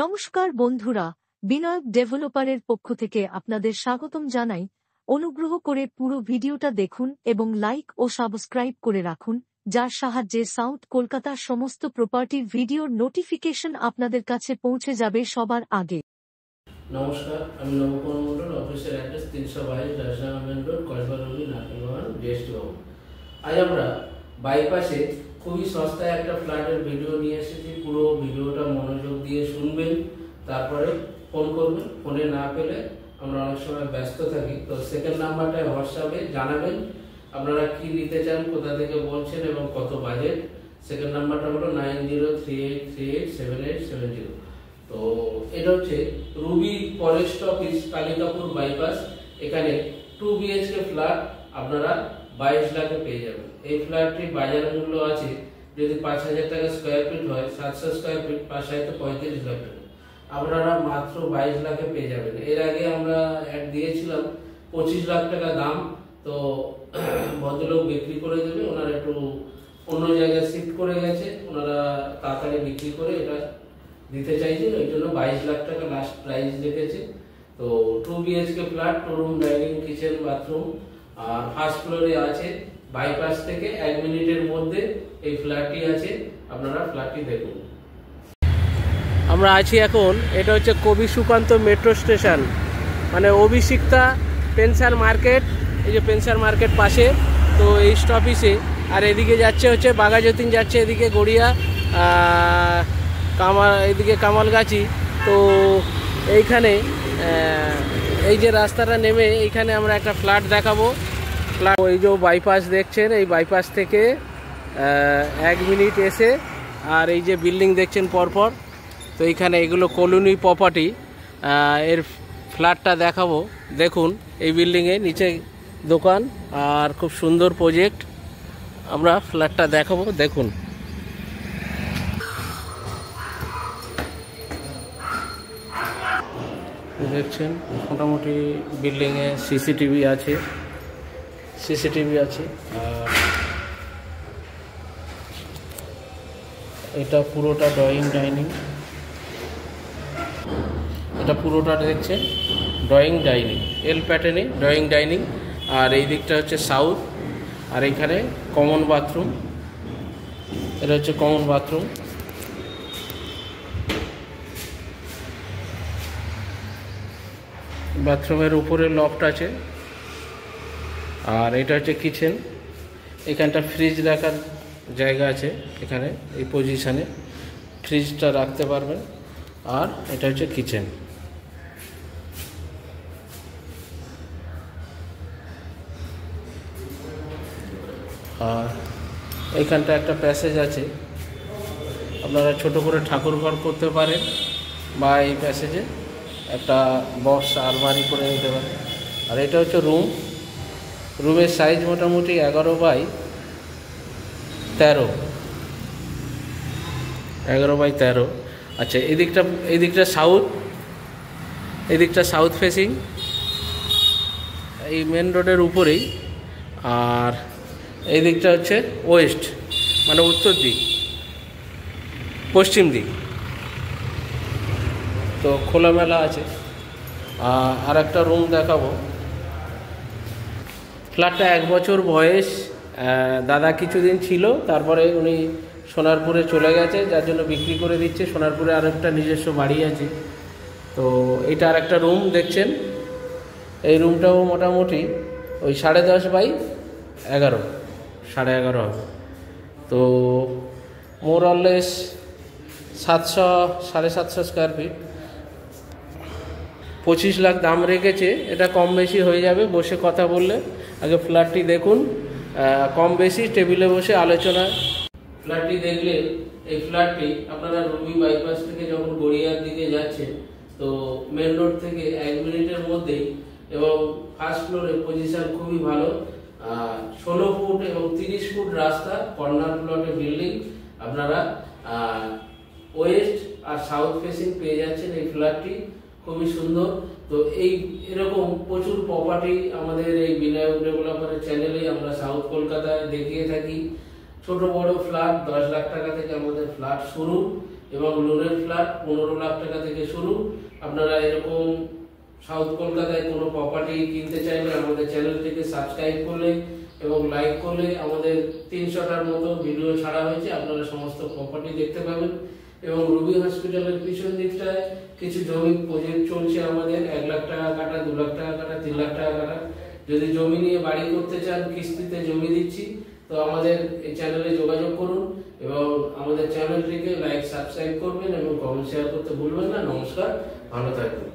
নমস্কার বন্ধুরা, বিনায়ক ডেভেলপারের পক্ষ থেকে আপনাদের স্বাগতম জানাই। অনুগ্রহ করে পুরো ভিডিওটা দেখুন এবং লাইক ও সাবস্ক্রাইব করে রাখুন, যার সাহায্যে সাউথ কলকাতার সমস্ত প্রপার্টির ভিডিওর নোটিফিকেশন আপনাদের কাছে পৌঁছে যাবে সবার আগে। নমস্কার, আমি নবকুমার মন্ডল। অফিসের অ্যাড্রেস 322 রাজনামা মেন রোড, কসবারুলি, নারকেলবাগান, ওয়েস্ট বেঙ্গল। আজ আমরা বাইপাসে খুবই সস্তায় একটা ফ্ল্যাটের ভিডিও নিয়ে এসেছি। পুরো ভিডিওটা মনোযোগ দিয়ে শুনবেন, তারপরে ফোন করবেন। ফোনে না পেলে আমরা অনেক সময় ব্যস্ত থাকি, তো সেকেন্ড নাম্বারটায় হোয়াটসঅ্যাপে জানাবেন আপনারা কি নিতে চান, কোথা থেকে বলছেন এবং কত বাজেট। সেকেন্ড নাম্বারটা হলো 9038387870। তো এটা হচ্ছে Ruby forest office, Kalikapur bypass. এখানে 2 BHK ফ্ল্যাট আপনারা 22 লাখে পেয়ে যাবেন। এই ফ্ল্যাটটির বাজার মূল্য আছে, যদি 5000 টাকা স্কোয়ার ফিট হয়, 700 স্কোয়ার ফিট 535 লাখ টাকা। আপনারা মাত্র 22 লাখে পেয়ে যাবেন। এর আগে আমরা অ্যাড দিয়েছিলাম 25 লাখ টাকা দাম, তো ভদ্রলোক বিক্রি করে দেবে। ওনারা একটু অন্য জায়গায় শিফট করে গেছে, ওনারা তাড়াতাড়ি বিক্রি করে এটা দিতে চাইছেন, ওই জন্য 22 লাখ টাকা লাস্ট প্রাইস রেখেছে। তো 2 BHK flat, 2 room, dining, kitchen, bathroom, আর ফার্স্ট ফ্লোরে আছে। বাইপাস থেকে 1 মিনিটের মধ্যে এই ফ্ল্যাটটি আছে, আপনারা ফ্ল্যাটটি দেখুন। আমরা আছি এখন, এটা হচ্ছে কবি সুকান্ত মেট্রো স্টেশন, মানে অভিষিক্তা পেনসার মার্কেট। এই যে পেনসার মার্কেট পাশে, তো এই স্টপিসে। আর এদিকে যাচ্ছে হচ্ছে বাঘাযতীন, যাচ্ছে এদিকে গড়িয়া, এদিকে কামালগাছি। তো এইখানে এই যে রাস্তাটা নেমে এইখানে আমরা একটা ফ্ল্যাট দেখাবো। ফ্ল্যাট ওই যে বাইপাস দেখছেন, এই বাইপাস থেকে 1 মিনিট এসে, আর এই যে বিল্ডিং দেখছেন পরপর, তো এইখানে এগুলো কলোনি প্রপার্টি। এর ফ্ল্যাটটা দেখাবো, দেখুন। এই বিল্ডিংয়ে নিচে দোকান, আর খুব সুন্দর প্রজেক্ট। আমরা ফ্ল্যাটটা দেখাবো, দেখুন। দেখছেন মোটামুটি বিল্ডিংয়ে সিসিটিভি আছে। আর এটা পুরোটা ড্রয়িং ডাইনিং, এটা পুরোটা দেখছেন ড্রয়িং ডাইনিং, এল প্যাটার্নে ড্রয়িং ডাইনিং। আর এই দিকটা হচ্ছে সাউথ, আর এখানে কমন বাথরুম। এটা হচ্ছে কমন বাথরুম। বাথরুমের উপরে লফট আছে। আর এটা হচ্ছে কিচেন। এখানটা ফ্রিজ রাখার জায়গা আছে, এখানে এই পজিশানে ফ্রিজটা রাখতে পারবেন। আর এটা হচ্ছে কিচেন। আর এইখানটা একটা প্যাসেজ আছে, আপনারা ছোট করে ঠাকুর ঘর করতে পারেন, বা এই প্যাসেজে একটা বক্স আলমারি করে নিতে পারেন। আর এটা হচ্ছে রুম। রুমের সাইজ মোটামুটি 11x13। আচ্ছা, এদিকটা সাউথ ফেসিং, এই মেন রোডের উপরেই। আর এই দিকটা হচ্ছে ওয়েস্ট, মানে উত্তর দিক, পশ্চিম দিক, তো খোলামেলা আছে। আর একটা রুম দেখাবো। ফ্ল্যাটটা 1 বছর বয়স। দাদা কিছুদিন ছিল, তারপরে উনি সোনারপুরে চলে গেছে, যার জন্য বিক্রি করে দিচ্ছে। সোনারপুরে আর একটা নিজস্ব বাড়ি আছে। তো এটা আর একটা রুম দেখছেন। এই রুমটাও মোটামুটি ওই 10.5x11, 11.5 হবে। তো মোর অললেস 700-750 স্কোয়ার ফিট। 25 লাখ দাম রেখেছে। এটা কম বেশি হয়ে যাবে, বসে কথা বললে। আগে ফ্ল্যাটটি দেখুন, কম বেশি টেবিলে বসে আলোচনা। ফ্ল্যাটটি দেখলে, এই ফ্ল্যাটটি আপনারা রুবি বাইপাস থেকে যখন গড়িয়ার দিকে যাচ্ছেন, তো মেন রোড থেকে 1 মিনিটের মধ্যেই, এবং ফার্স্ট ফ্লোরে পজিশন খুবই ভালো। 16 ফুট এবং 30 ফুট রাস্তা, কর্নার প্লটে বিল্ডিং। আপনারা ওয়েস্ট আর সাউথ ফেসিং পেয়ে যাচ্ছেন। এই ফ্ল্যাটটি খুবই সুন্দর। তো এরকম প্রচুর প্রপার্টি আমাদের এই বিনায়ক ডেভেলপারের চ্যানেলে আমরা সাউথ কলকাতায় দেখিয়ে থাকি। ছোট বড় ফ্ল্যাট 10 লাখ টাকা থেকে আমাদের ফ্ল্যাট শুরু, এবং লোনের ফ্ল্যাট 15 লাখ টাকা থেকে শুরু। আপনারা এরকম সাউথ কলকাতায় কোনো প্রপার্টি কিনতে চাইলে আমাদের চ্যানেলটিকে সাবস্ক্রাইব করলে এবং লাইক করলে আমাদের 300টার মতো ভিডিও ছাড়া হয়েছে, আপনারা সমস্ত প্রপার্টি দেখতে পাবেন। এবং রুবি হসপিটালের পিছন দিকটায় কিছু জমি প্রজেক্ট চলছে আমাদের, 1 লাখ টাকা কাটা, 2 লাখ টাকা কাটা, 3 লাখ টাকা কাটা। যদি জমি নিয়ে বাড়ি করতে চান, কিস্তিতে জমি দিচ্ছি, তো আমাদের এই চ্যানেলে যোগাযোগ করুন এবং আমাদের চ্যানেলটিকে লাইক সাবস্ক্রাইব করবেন এবং কমেন্ট শেয়ার করতে ভুলবেন না। নমস্কার, ভালো থাকবেন।